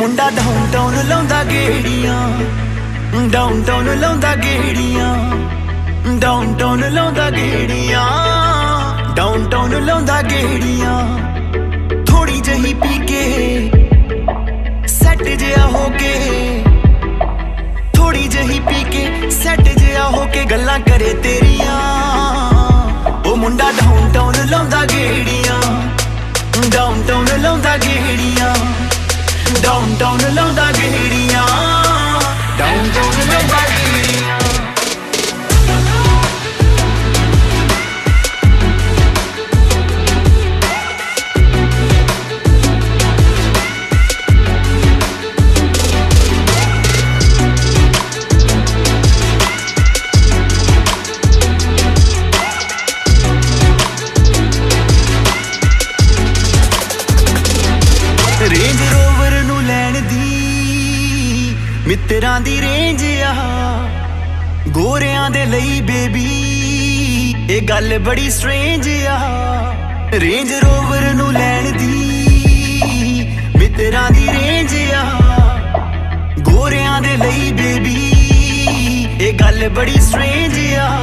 ਮੁੰਡਾ ਡਾਊਨਟਾਊਨ ਲਾਉਂਦਾ ਗੇੜੀਆਂ, ਡਾਊਨਟਾਊਨ ਲਾਉਂਦਾ ਗੇੜੀਆਂ, ਡਾਊਨਟਾਊਨ ਲਾਉਂਦਾ ਗੇੜੀਆਂ, ਡਾਊਨਟਾਊਨ ਲਾਉਂਦਾ ਗੇੜੀਆਂ। ਥੋੜੀ ਜਹੀ ਪੀ ਕੇ ਸੈੱਟ ਜਿਹਾ ਹੋ ਕੇ, ਥੋੜੀ ਜਹੀ ਪੀ ਕੇ ਸੈੱਟ ਜਿਹਾ ਹੋ ਕੇ ਗੱਲਾਂ ਕਰੇ ਤੇਰੀਆਂ। ਉਹ ਮੁੰਡਾ ਡਾਊਨਟਾਊਨ ਲਾਉਂਦਾ ਗੇੜੀਆਂ, ਡਾਊਨਟਾਊਨ ਲਾਉਂਦਾ ਗੇੜੀਆਂ, ਡਾਊਨਟਾਊਨ ਲਾਉਂਦਾ ਗੇੜੀਆਂ, ਡਾਊਨਟਾਊਨ ਲਾਉਂਦਾ ਗੇੜੀਆਂ। ਰੇਂਜ ਰੋਵਰ ਨੂੰ ਲੈਣ ਦੀ ਮਿੱਤਰਾਂ ਦੀ ਰੇਂਜ ਆ, ਗੋਰਿਆਂ ਦੇ ਲਈ ਬੇਬੀ ਇਹ ਗੱਲ ਬੜੀ ਸਟ੍ਰੇਂਜ ਆ। ਰੇਂਜ ਰੋਵਰ ਨੂੰ ਲੈਣ ਦੀ ਮਿੱਤਰਾਂ ਦੀ ਰੇਂਜ ਆ, ਗੋਰਿਆਂ ਦੇ ਲਈ ਬੇਬੀ ਇਹ ਗੱਲ ਬੜੀ ਸਟ੍ਰੇਂਜ ਆ।